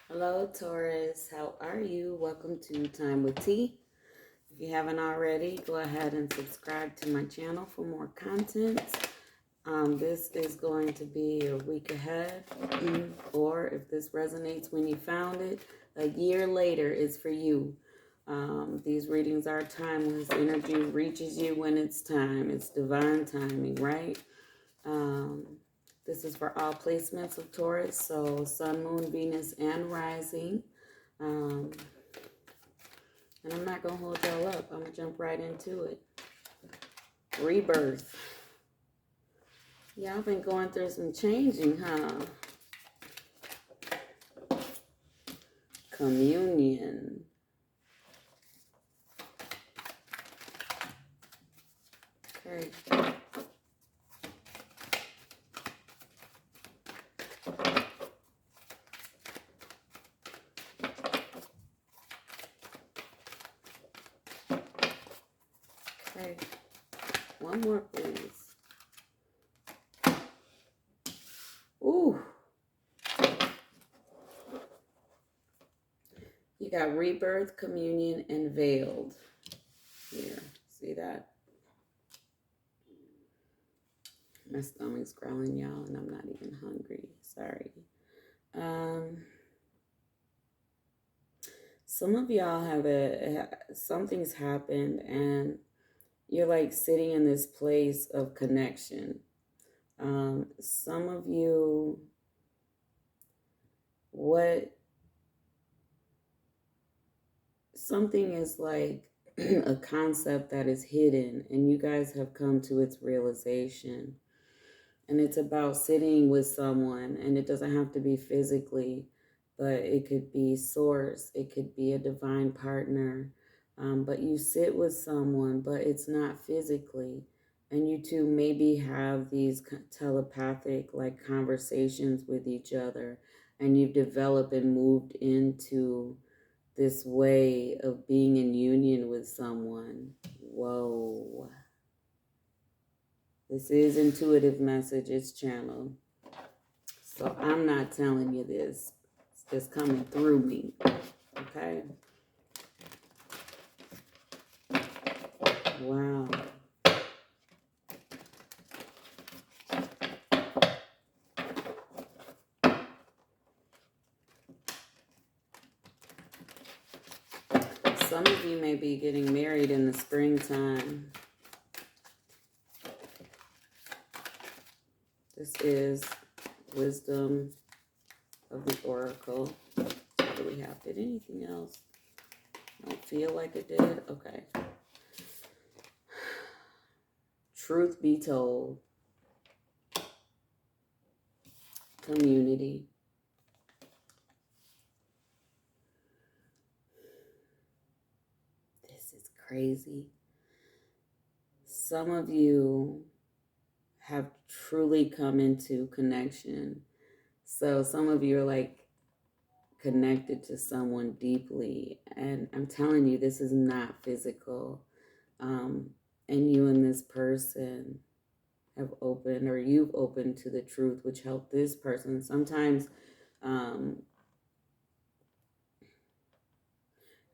Hello, Taurus. How are you? Welcome to Time Wit T. If you haven't already, go ahead and subscribe to my channel for more content. This is going to be a week ahead, or if this resonates when you found it, a year later is for you. These readings are timeless. Energy reaches you when it's time. It's divine timing, right? This is for all placements of Taurus, so Sun, Moon, Venus, and Rising. And I'm not going to hold y'all up. I'm going to jump right into it. Rebirth. Y'all been going through some changing, huh? Communion. Okay. Okay. One more, please. Ooh. You got rebirth, communion, and veiled. Here. See that? My stomach's growling, y'all, and I'm not even hungry. Sorry. Some of y'all have something's happened, and you're like sitting in this place of connection. Some of you, something is like a concept that is hidden, and you guys have come to its realization. And it's about sitting with someone, and it doesn't have to be physically, but it could be source, it could be a divine partner. But you sit with someone, but it's not physically. And you two maybe have these telepathic like conversations with each other, and you've developed and moved into this way of being in union with someone. Whoa. This is intuitive message. It's channeled. So I'm not telling you this. It's just coming through me. Okay? Wow. Some of you may be getting married in the springtime. This is wisdom of the oracle. What do we have? Did anything else? I don't feel like it did. Okay. Truth be told. Community. This is crazy. Some of you have truly come into connection. So some of you are like connected to someone deeply. And I'm telling you, this is not physical. And you and this person have opened, or you've opened to the truth, which helped this person. Sometimes I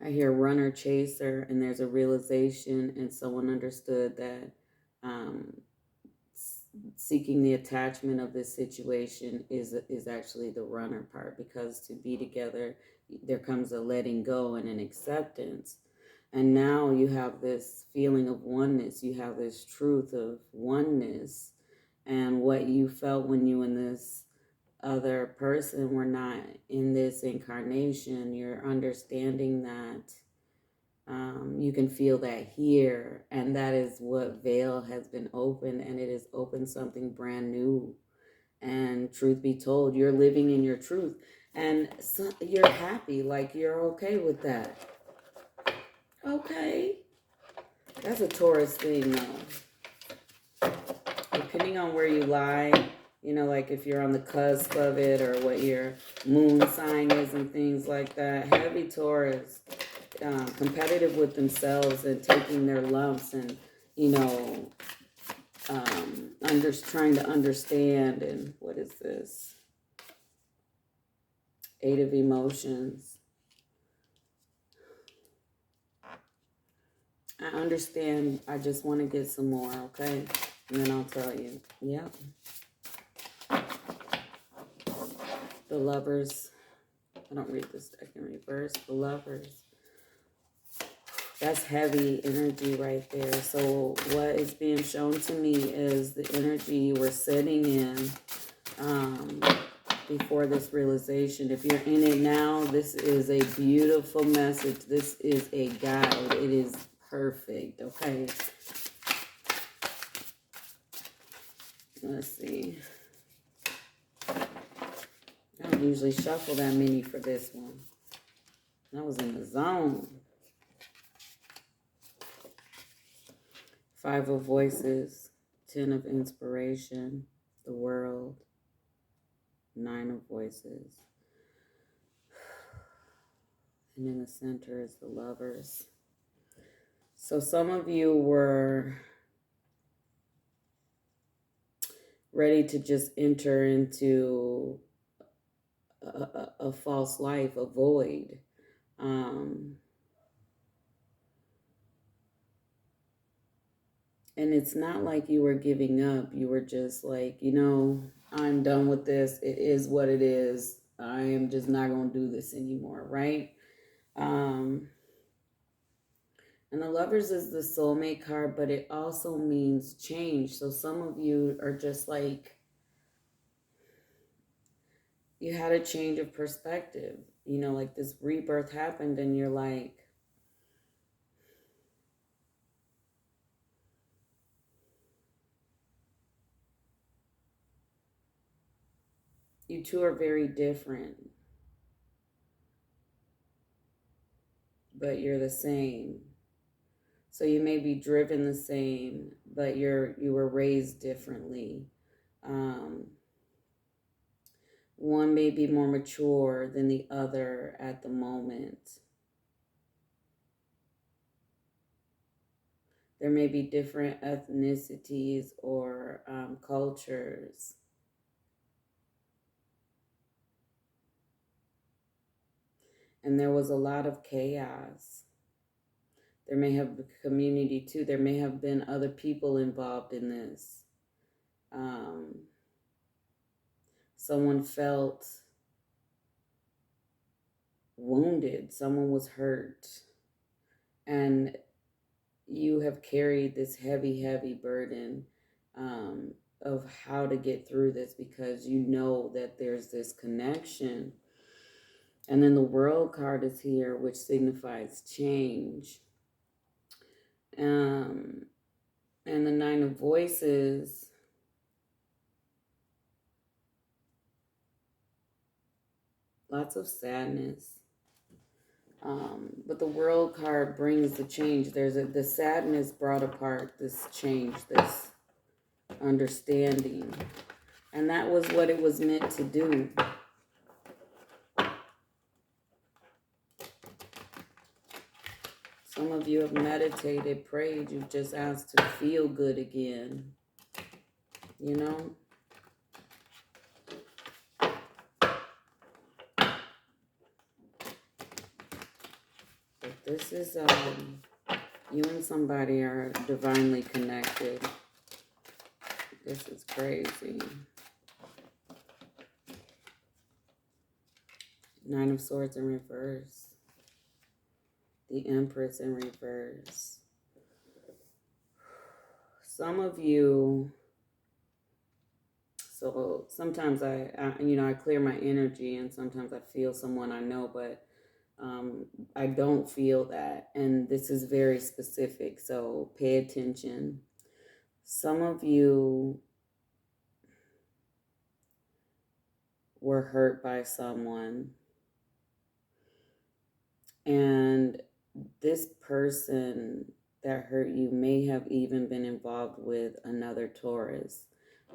hear runner chaser, and there's a realization, and someone understood that seeking the attachment of this situation is actually the runner part, because to be together, there comes a letting go and an acceptance. And now you have this feeling of oneness. You have this truth of oneness. And what you felt when you and this other person were not in this incarnation, you're understanding that you can feel that here. And that is what veil has been opened. And it has opened something brand new. And truth be told, you're living in your truth. And so you're happy, like you're okay with that. Okay. That's a Taurus thing, though. Depending on where you lie, you know, like if you're on the cusp of it, or what your moon sign is and things like that. Heavy Taurus, competitive with themselves and taking their lumps, and, you know, trying to understand. And what is this? Eight of emotions. I understand. I just want to get some more, okay? And then I'll tell you. Yep. The Lovers. I don't read this deck in reverse. The Lovers. That's heavy energy right there. So what is being shown to me is the energy you were sitting in before this realization. If you're in it now, this is a beautiful message. This is a guide. It is perfect, okay? Let's see. I don't usually shuffle that many for this one. I was in the zone. Five of Voices, 10 of Inspiration, the World, 9 of Voices. And in the center is the Lovers. So some of you were ready to just enter into a false life, a void. And it's not like you were giving up. You were just like, you know, I'm done with this. It is what it is. I am just not going to do this anymore, right? And the Lovers is the soulmate card, but it also means change. So some of you are just like, you had a change of perspective. You know, like this rebirth happened and you're like, you two are very different, but you're the same. So you may be driven the same, but you were raised differently. One may be more mature than the other at the moment. There may be different ethnicities or cultures. And there was a lot of chaos. There may have been community too. There may have been other people involved in this. Someone felt wounded. Someone was hurt. And you have carried this heavy, heavy burden of how to get through this because you know that there's this connection. And then the World card is here, which signifies change. And the Nine of Voices, lots of sadness. But the World card brings the change. The sadness brought apart this change, this understanding. And that was what it was meant to do. Some of you have meditated, prayed, you've just asked to feel good again. You know? But this is, you and somebody are divinely connected. This is crazy. Nine of Swords in reverse. The Empress in reverse. Some of you, so sometimes I clear my energy and sometimes I feel someone I know, but I don't feel that. And this is very specific, so pay attention. Some of you were hurt by someone, and this person that hurt you may have even been involved with another Taurus.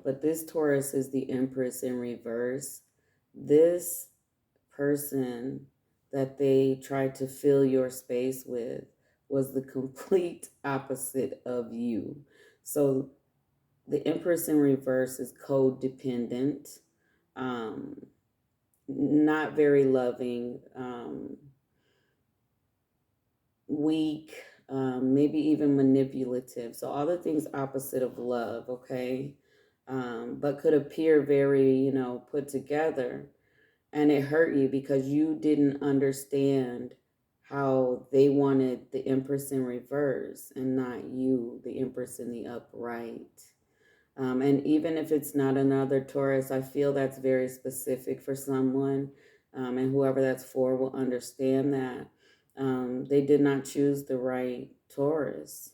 But this Taurus is the Empress in reverse. This person that they tried to fill your space with was the complete opposite of you. So the Empress in reverse is codependent. not very loving, weak, maybe even manipulative. So all the things opposite of love, okay? But could appear very, put together. And it hurt you because you didn't understand how they wanted the Empress in reverse and not you, the Empress in the upright. And even if it's not another Taurus, I feel that's very specific for someone. And whoever that's for will understand that. They did not choose the right Taurus.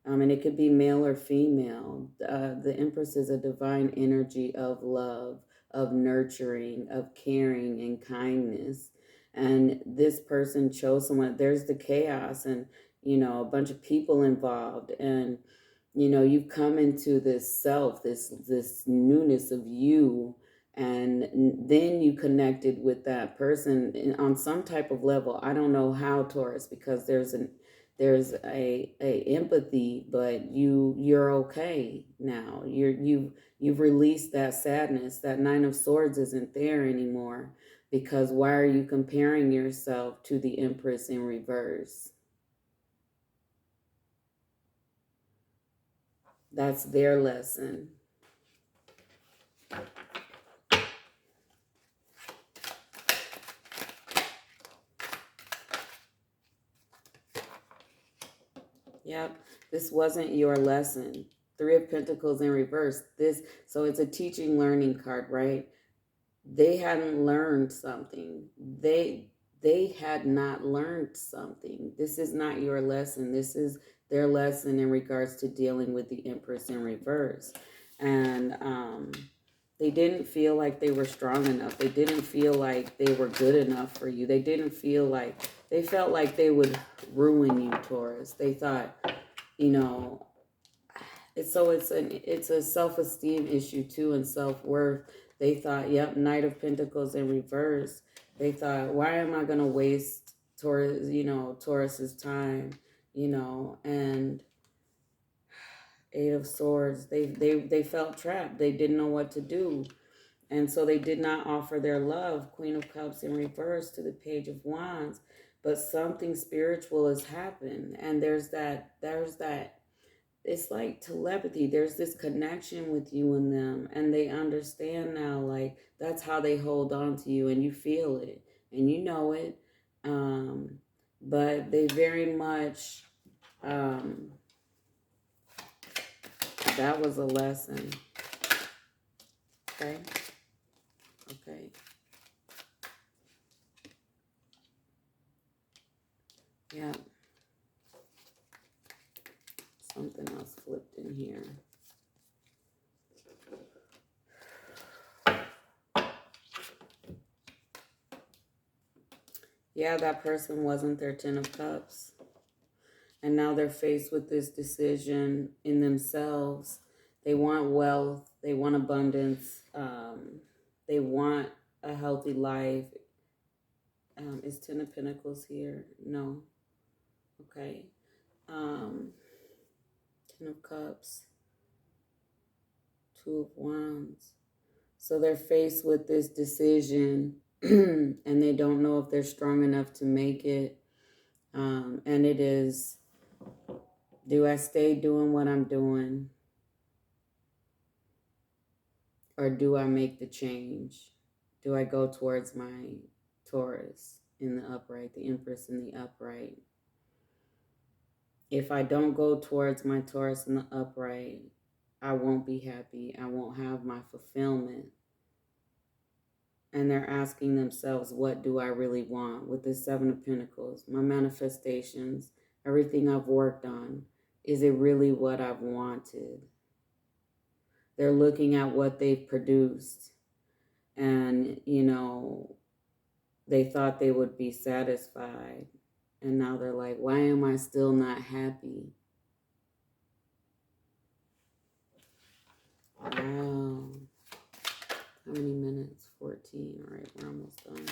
And it could be male or female. The Empress is a divine energy of love, of nurturing, of caring, and kindness. And this person chose someone. There's the chaos and, a bunch of people involved. And you've come into this self, this newness of you, and then you connected with that person on some type of level. I don't know how, Taurus, because there's a empathy, but you're okay now. You've released that sadness. That Nine of Swords isn't there anymore, because why are you comparing yourself to the Empress in reverse? That's their lesson. Yep, this wasn't your lesson. Three of Pentacles in reverse. So it's a teaching learning card, right? They hadn't learned something. They had not learned something. This is not your lesson. This is their lesson in regards to dealing with the Empress in reverse. And they didn't feel like they were strong enough. They didn't feel like they were good enough for you. They felt like they would ruin you, Taurus. They thought, it's a self-esteem issue too, and self-worth. They thought, yep, Knight of Pentacles in reverse. They thought, why am I going to waste Taurus's time, and Eight of Swords. They felt trapped. They didn't know what to do. And so they did not offer their love. Queen of Cups in reverse to the Page of Wands. But something spiritual has happened. And there's that, it's like telepathy. There's this connection with you and them. And they understand now, like, that's how they hold on to you. And you feel it. And you know it. But they very much, that was a lesson. Okay. Okay. Yeah. Something else flipped in here. Yeah, that person wasn't their Ten of Cups. And now they're faced with this decision in themselves. They want wealth. They want abundance. They want a healthy life. Is Ten of Pentacles here? No. Okay. Ten of Cups. Two of Wands. So they're faced with this decision and they don't know if they're strong enough to make it. And it is, do I stay doing what I'm doing? Or do I make the change? Do I go towards my Taurus in the upright, the Empress in the upright? If I don't go towards my Taurus in the upright, I won't be happy. I won't have my fulfillment. And they're asking themselves, what do I really want? With the Seven of Pentacles, my manifestations, everything I've worked on, is it really what I've wanted? They're looking at what they've produced and, they thought they would be satisfied. And now they're like, why am I still not happy? Wow. How many minutes? 14. All right, we're almost done.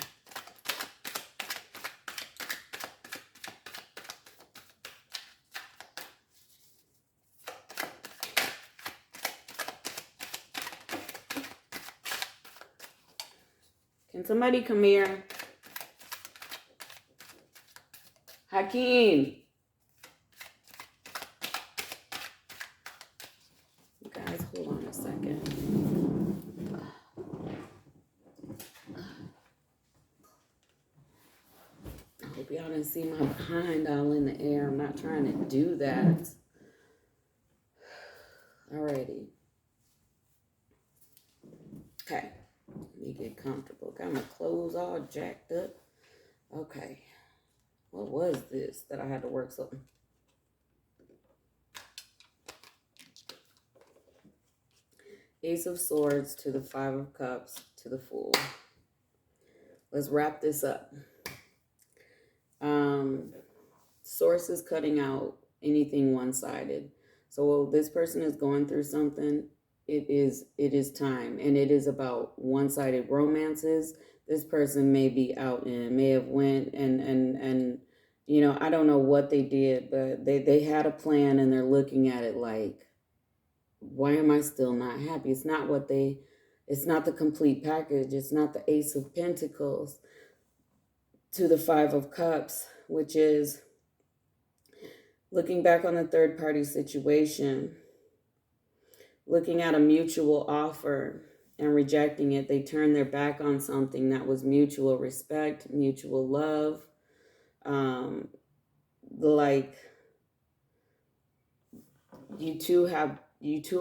Can somebody come here? Hakeem. Guys, hold on a second. I hope y'all didn't see my behind all in the air. I'm not trying to do that. Alrighty. Okay. Let me get comfortable. Got my clothes all jacked up. Okay. What was this that I had to work something? Ace of Swords to the Five of Cups to the Fool. Let's wrap this up. Source is cutting out anything one-sided. So this person is going through something. It is time, and it is about one-sided romances. This person may be out and may have went and you know, I don't know what they did, but they had a plan and they're looking at it like, why am I still not happy? It's not the complete package. It's not the Ace of Pentacles to the Five of Cups, which is looking back on the third party situation, looking at a mutual offer and rejecting it. They turned their back on something that was mutual respect, mutual love. Like you two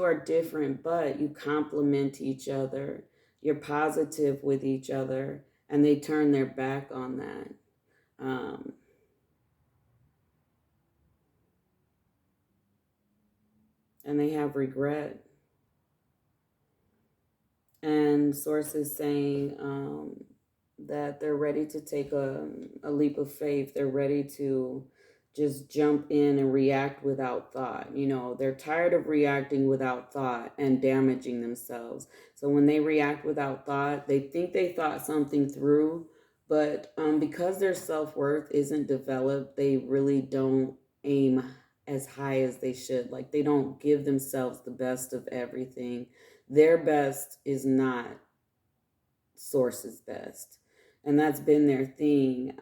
are different, but you complement each other. You're positive with each other, and they turn their back on that. And they have regret. And sources saying that they're ready to take a leap of faith. They're ready to just jump in and react without thought. You know, they're tired of reacting without thought and damaging themselves. So when they react without thought, they think they thought something through, but because their self-worth isn't developed, they really don't aim as high as they should. Like they don't give themselves the best of everything. Their best is not source's best. And that's been their thing.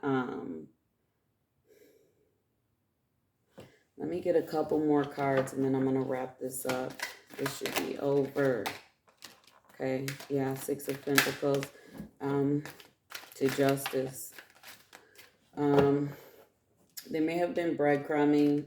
Let me get a couple more cards and then I'm going to wrap this up. This should be over. Okay, yeah, Six of Pentacles to Justice. They may have been breadcrumbing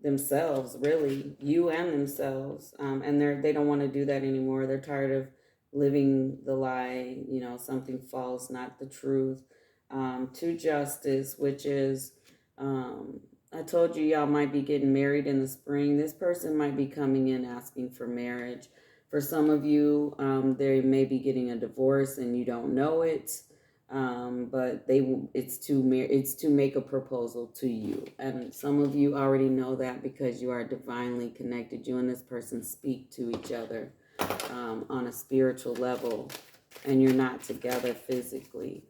themselves, really, you and themselves, and they don't want to do that anymore. They're tired of living the lie, you know, something false, not the truth. To Justice, which is, I told you y'all might be getting married in the spring. This person might be coming in asking for marriage. For some of you, they may be getting a divorce and you don't know it. But it's to make a proposal to you, and some of you already know that because you are divinely connected. You and this person speak to each other on a spiritual level, and you're not together physically.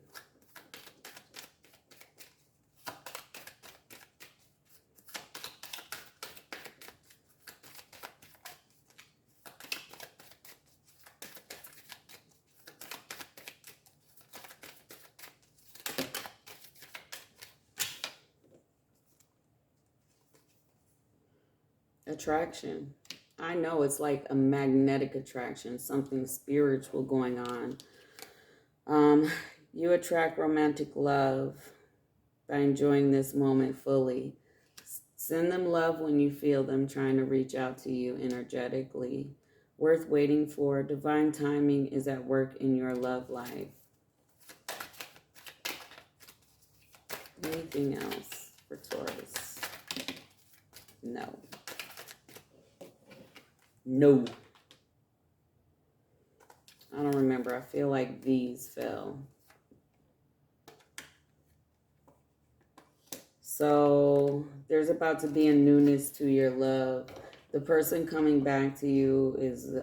Attraction. I know it's like a magnetic attraction, something spiritual going on. You attract romantic love by enjoying this moment fully. Send them love when you feel them trying to reach out to you energetically. Worth waiting for. Divine timing is at work in your love life. Anything else for Taurus? No. No. I don't remember. I feel like these fell. So there's about to be a newness to your love. The person coming back to you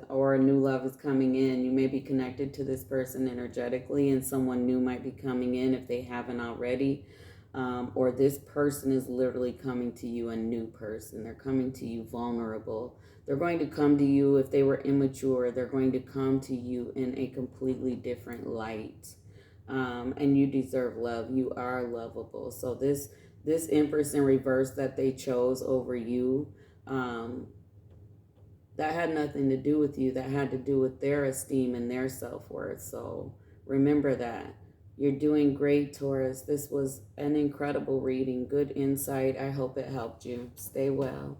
or a new love is coming in. You may be connected to this person energetically, and someone new might be coming in if they haven't already. Or this person is literally coming to you, a new person. They're coming to you vulnerable. They're going to come to you, if they were immature, they're going to come to you in a completely different light. and you deserve love. You are lovable. So this Empress in reverse that they chose over you, that had nothing to do with you. That had to do with their esteem and their self-worth. So remember that. You're doing great, Taurus. This was an incredible reading. Good insight. I hope it helped you. Stay well.